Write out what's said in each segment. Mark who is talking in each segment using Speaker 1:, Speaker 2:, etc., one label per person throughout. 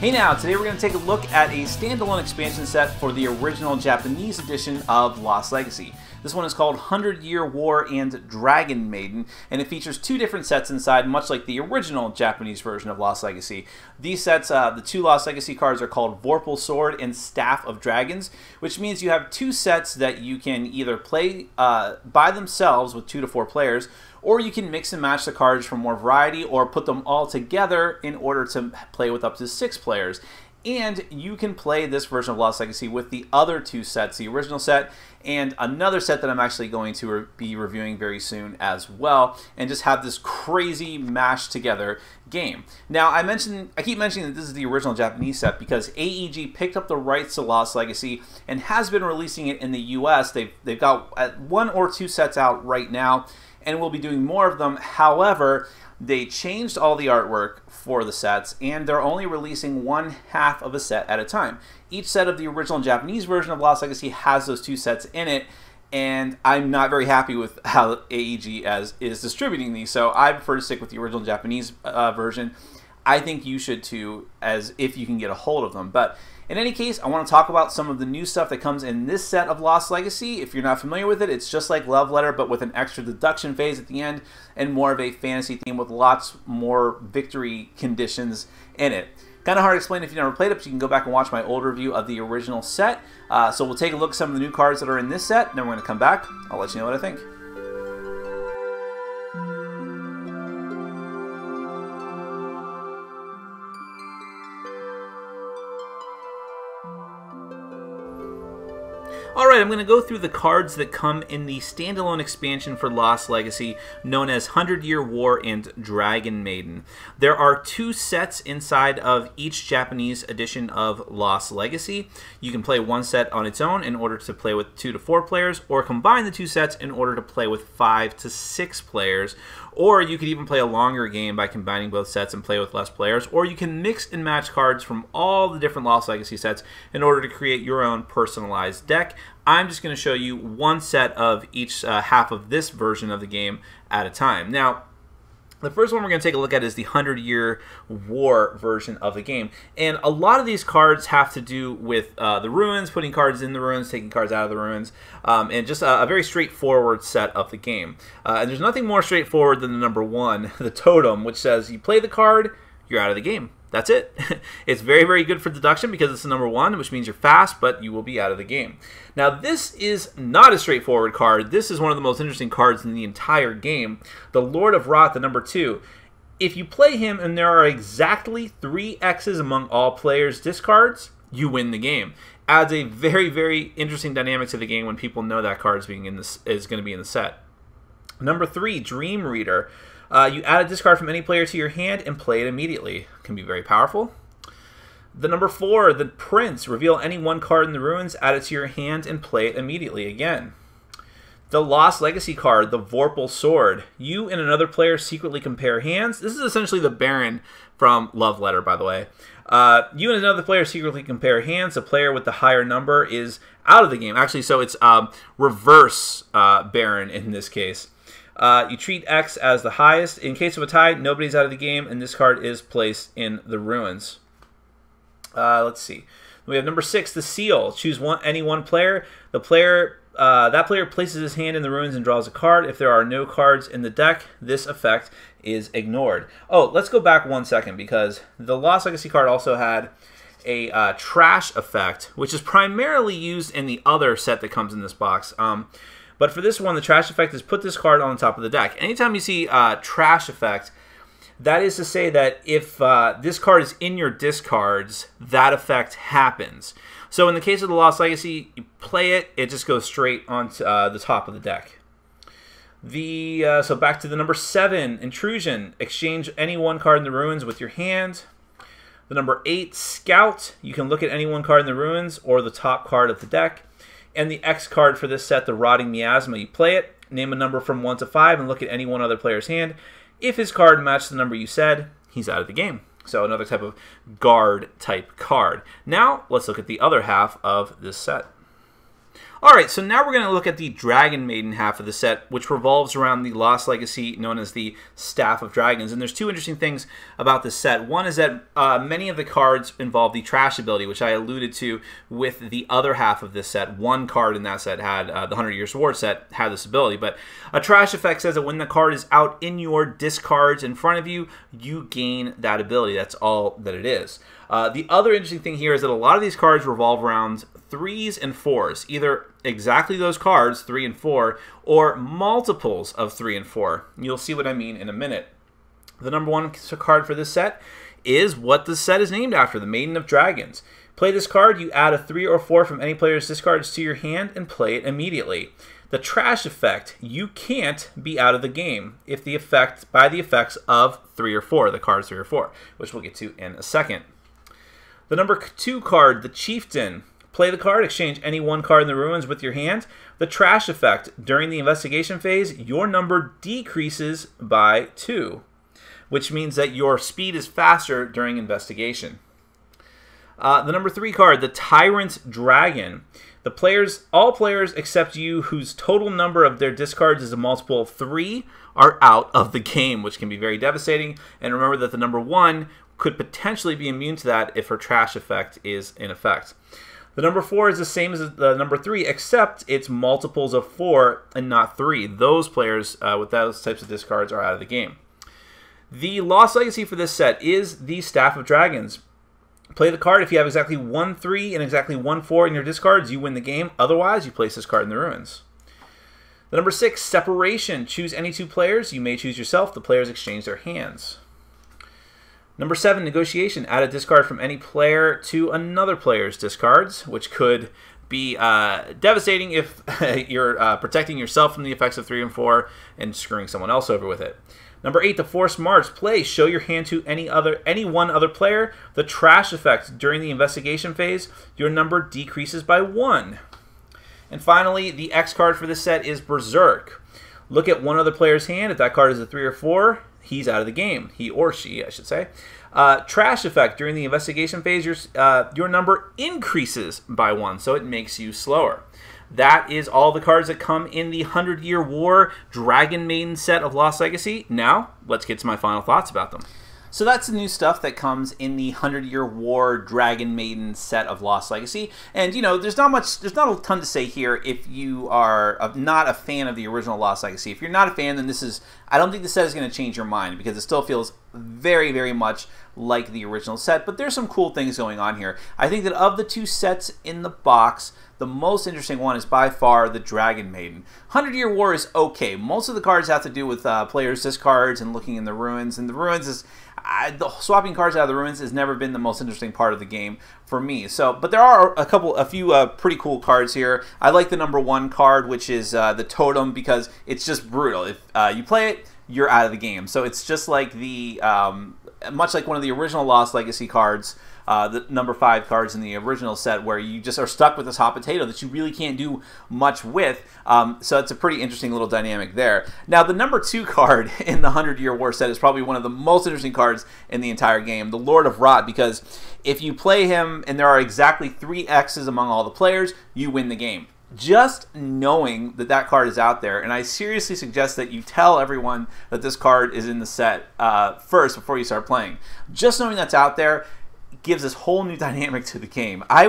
Speaker 1: Hey now, today we're going to take a look at a standalone expansion set for the original Japanese edition of Lost Legacy. This one is called 100-Year War and Dragon Maiden, and it features two different sets inside, much like the original Japanese version of Lost Legacy. These sets, the two Lost Legacy cards are called Vorpal Sword and Staff of Dragons, which means you have two sets that you can either play by themselves with 2 to 4 players, or you can mix and match the cards for more variety, or put them all together in order to play with up to 6 players. And you can play this version of Lost Legacy with the other two sets, the original set and another set that I'm actually going to be reviewing very soon as well, and just have this crazy mashed together game. Now, I keep mentioning that this is the original Japanese set because AEG picked up the rights to Lost Legacy and has been releasing it in the US. They've got 1 or 2 sets out right now, and we'll be doing more of them. However, they changed all the artwork for the sets, and they're only releasing 1/2 of a set at a time. Each set of the original Japanese version of Lost Legacy has those 2 sets in it, and I'm not very happy with how AEG is distributing these, so I prefer to stick with the original Japanese version. I think you should too, as if you can get a hold of them. But in any case, I want to talk about some of the new stuff that comes in this set of Lost Legacy. If you're not familiar with it, it's just like Love Letter, but with an extra deduction phase at the end and more of a fantasy theme with lots more victory conditions in it. Kind of hard to explain if you've never played it, but you can go back and watch my old review of the original set. So we'll take a look at some of the new cards that are in this set, and then we're going to come back. I'll let you know what I think. Alright, I'm going to go through the cards that come in the standalone expansion for Lost Legacy, known as 100-Year War and Dragon Maiden. There are 2 sets inside of each Japanese edition of Lost Legacy. You can play one set on its own in order to play with 2 to 4 players, or combine the 2 sets in order to play with 5 to 6 players. Or you could even play a longer game by combining both sets and play with less players. Or you can mix and match cards from all the different Lost Legacy sets in order to create your own personalized deck. I'm just going to show you one set of each half of this version of the game at a time. Now, the first one we're going to take a look at is the 100-Year War version of the game. And a lot of these cards have to do with the ruins, putting cards in the ruins, taking cards out of the ruins, and just a very straightforward set of the game. And there's nothing more straightforward than the number 1, the totem, which says you play the card, you're out of the game. That's it. It's very, very good for deduction because it's the number 1, which means you're fast, but you will be out of the game. Now, this is not a straightforward card. This is one of the most interesting cards in the entire game. The Lord of Rot, the number 2. If you play him and there are exactly 3 X's among all players' discards, you win the game. Adds a very, very interesting dynamic to the game when people know that card is going to be in the set. Number 3, Dream Reader. You add a discard from any player to your hand and play it immediately. Can be very powerful. The number 4, the Prince. Reveal any 1 card in the ruins, add it to your hand, and play it immediately again. The Lost Legacy card, the Vorpal Sword. You and another player secretly compare hands. This is essentially the Baron from Love Letter, by the way. You and another player secretly compare hands. The player with the higher number is out of the game. Actually, so it's reverse Baron in this case. You treat X as the highest. In case of a tie, nobody's out of the game, and this card is placed in the ruins. Let's see. We have number 6, the Seal. Choose any one player. That player places his hand in the ruins and draws a card. If there are no cards in the deck, this effect is ignored. Oh, let's go back 1 second because the Lost Legacy card also had a trash effect, which is primarily used in the other set that comes in this box. But for this one, the trash effect is put this card on the top of the deck. Anytime you see trash effect, that is to say that if this card is in your discards, that effect happens. So in the case of the Lost Legacy, you play it, it just goes straight onto the top of the deck. So back to the number 7, Intrusion. Exchange any 1 card in the ruins with your hand. The number 8, Scout. You can look at any 1 card in the ruins or the top card of the deck. And the X card for this set, the Rotting Miasma. You play it, name a number from 1 to 5, and look at any one other player's hand. If his card matches the number you said, he's out of the game. So another type of guard type card. Now, let's look at the other half of this set. Alright, so now we're going to look at the Dragon Maiden half of the set, which revolves around the Lost Legacy known as the Staff of Dragons. And there's two interesting things about this set. One is that many of the cards involve the Trash ability, which I alluded to with the other half of this set. One card in that set had, the 100 Years War set had this ability. But a Trash effect says that when the card is out in your discards in front of you, you gain that ability. That's all that it is. The other interesting thing here is that a lot of these cards revolve around 3s and 4s, either exactly those cards, 3 and 4, or multiples of 3 and 4. You'll see what I mean in a minute. The number 1 card for this set is what the set is named after, the Maiden of Dragons. Play this card, you add a 3 or 4 from any player's discards to your hand and play it immediately. The Trash effect, you can't be out of the game if the effect by the effects of 3 or 4, the cards 3 or 4, which we'll get to in a second. The number 2 card, the Chieftain. Play the card, exchange any one card in the ruins with your hand. The Trash effect, during the investigation phase, your number decreases by 2, which means that your speed is faster during investigation. The number 3 card, the Tyrant Dragon. All players except you whose total number of their discards is a multiple of 3 are out of the game, which can be very devastating. And remember that the number 1 could potentially be immune to that if her Trash effect is in effect. The number 4 is the same as the number 3, except it's multiples of 4 and not 3. Those players with those types of discards are out of the game. The Lost Legacy for this set is the Staff of Dragons. Play the card. If you have exactly 1 3 and exactly 1 4 in your discards, you win the game. Otherwise, you place this card in the ruins. The number 6, Separation. Choose any 2 players. You may choose yourself. The players exchange their hands. Number 7, Negotiation. Add a discard from any player to another player's discards, which could be devastating if you're protecting yourself from the effects of 3 and 4 and screwing someone else over with it. Number 8, the Forced March. Play. Show your hand to any one other player. The Trash effect. During the investigation phase, your number decreases by 1. And finally, the X card for this set is Berserk. Look at one other player's hand. If that card is a 3 or 4, he's out of the game. He or she, I should say. Trash effect. During the investigation phase, your number increases by 1, so it makes you slower. That is all the cards that come in the 100-Year War Dragon Maiden set of Lost Legacy. Now, let's get to my final thoughts about them. So that's the new stuff that comes in the 100-Year War Dragon Maiden set of Lost Legacy. And, you know, there's not a ton to say here if you are not a fan of the original Lost Legacy. If you're not a fan, then I don't think the set is going to change your mind, because it still feels very, very much like the original set. But there's some cool things going on here. I think that of the 2 sets in the box, the most interesting one is by far the Dragon Maiden. 100-Year War is okay. Most of the cards have to do with players' discards and looking in the ruins. And the ruins is... swapping cards out of the ruins has never been the most interesting part of the game for me. But there are a few pretty cool cards here. I like the number 1 card, which is the Totem, because it's just brutal. If you play it, you're out of the game. So it's just like much like one of the original Lost Legacy cards, the number 5 cards in the original set, where you just are stuck with this hot potato that you really can't do much with. So it's a pretty interesting little dynamic there. Now, the number 2 card in the 100-Year War set is probably one of the most interesting cards in the entire game, the Lord of Rot, because if you play him and there are exactly 3 X's among all the players, you win the game. Just knowing that that card is out there, and I seriously suggest that you tell everyone that this card is in the set first before you start playing. Just knowing that's out there gives this whole new dynamic to the game. I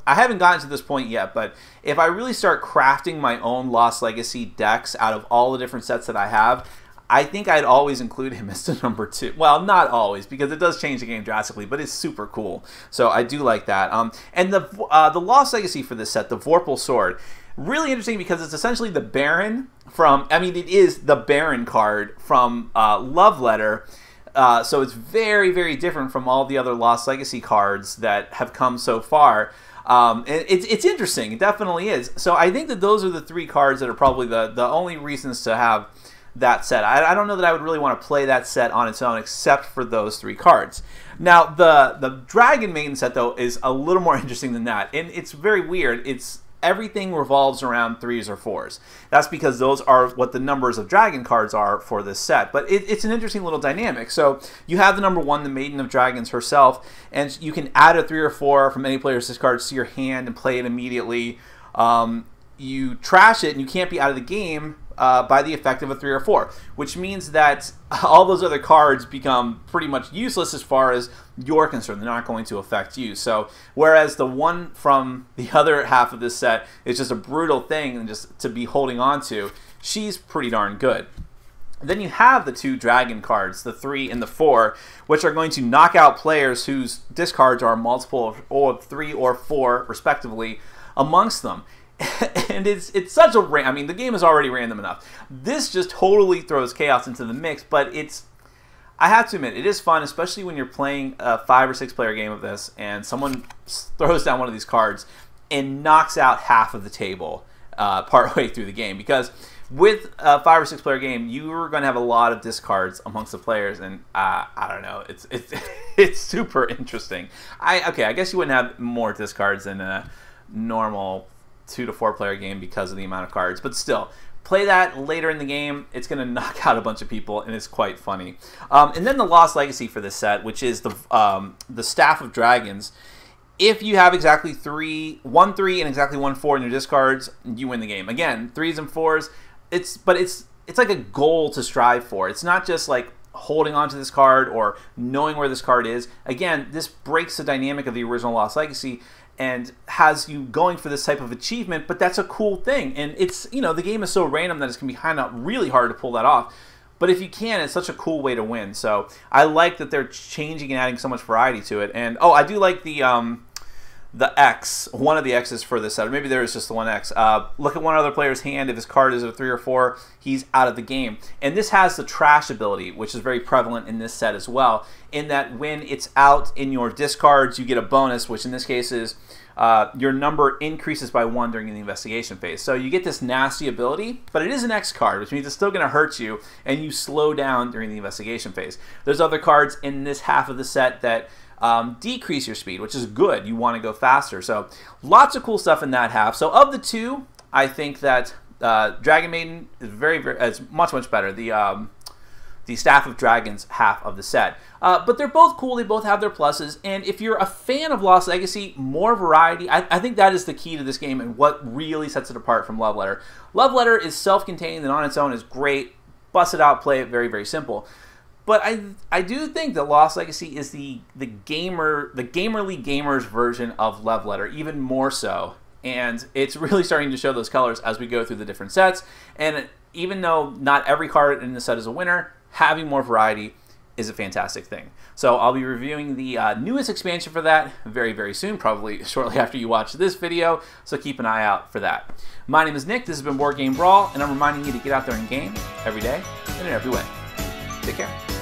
Speaker 1: haven't gotten to this point yet, but if I really start crafting my own Lost Legacy decks out of all the different sets that I have, I think I'd always include him as the number 2. Well, not always, because it does change the game drastically, but it's super cool. So I do like that. And the Lost Legacy for this set, the Vorpal Sword, really interesting because it's essentially the Baron from... I mean, it is the Baron card from Love Letter. So it's very, very different from all the other Lost Legacy cards that have come so far. It's interesting. It definitely is. So I think that those are the 3 cards that are probably the only reasons to have that set. I don't know that I would really want to play that set on its own except for those 3 cards. Now, the Dragon Maiden set, though, is a little more interesting than that. And it's very weird. Everything revolves around 3s or 4s. That's because those are what the numbers of dragon cards are for this set. But it's an interesting little dynamic. So you have the number 1, the Maiden of Dragons herself, and you can add a 3 or 4 from any player's discards to your hand and play it immediately. you trash it and you can't be out of the game by the effect of a 3 or 4, which means that all those other cards become pretty much useless as far as you're concerned. They're not going to affect you. So whereas the one from the other half of this set is just a brutal thing and just to be holding on to, she's pretty darn good. Then you have the 2 dragon cards, the 3 and the 4, which are going to knock out players whose discards are a multiple of 3 or 4, respectively, amongst them. And it's such a I mean, the game is already random enough. This just totally throws chaos into the mix, but I have to admit, it is fun, especially when you're playing a 5 or 6 player game of this and someone throws down one of these cards and knocks out half of the table partway through the game. Because with a 5 or 6 player game, you're going to have a lot of discards amongst the players, and I don't know, it's super interesting. Okay, I guess you wouldn't have more discards than a normal 2 to 4 player game because of the amount of cards, but still, play that later in the game. It's going to knock out a bunch of people, and it's quite funny. And then the Lost Legacy for this set, which is the Staff of Dragons. If you have exactly 1 3 and exactly 1 4 in your discards, you win the game. Again, 3s and 4s. But it's like a goal to strive for. It's not just like holding on to this card or knowing where this card is. Again, this breaks the dynamic of the original Lost Legacy and has you going for this type of achievement, but that's a cool thing. And it's, you know, the game is so random that it's going to be kind of really hard to pull that off. But if you can, it's such a cool way to win. So I like that they're changing and adding so much variety to it. And oh, I do like the X, one of the X's for this set, or maybe there is just the one X. Look at one other player's hand. If his card is a 3 or 4, he's out of the game. And this has the trash ability, which is very prevalent in this set as well, in that when it's out in your discards, you get a bonus, which in this case is your number increases by 1 during the investigation phase. So you get this nasty ability, but it is an X card, which means it's still going to hurt you, and you slow down during the investigation phase. There's other cards in this half of the set that decrease your speed, which is good. You want to go faster. So lots of cool stuff in that half. So of the 2, I think that Dragon Maiden is much better. The Staff of Dragons half of the set. But they're both cool. They both have their pluses. And if you're a fan of Lost Legacy, more variety. I think that is the key to this game and what really sets it apart from Love Letter. Love Letter is self-contained and on its own is great. Bust it out, play it, very simple. But I do think that Lost Legacy is the gamerly gamers version of Love Letter, even more so. And it's really starting to show those colors as we go through the different sets. And even though not every card in the set is a winner, having more variety is a fantastic thing. So I'll be reviewing the newest expansion for that very soon, probably shortly after you watch this video, so keep an eye out for that. My name is Nick, this has been Board Game Brawl, and I'm reminding you to get out there and game every day and in every way. Take care.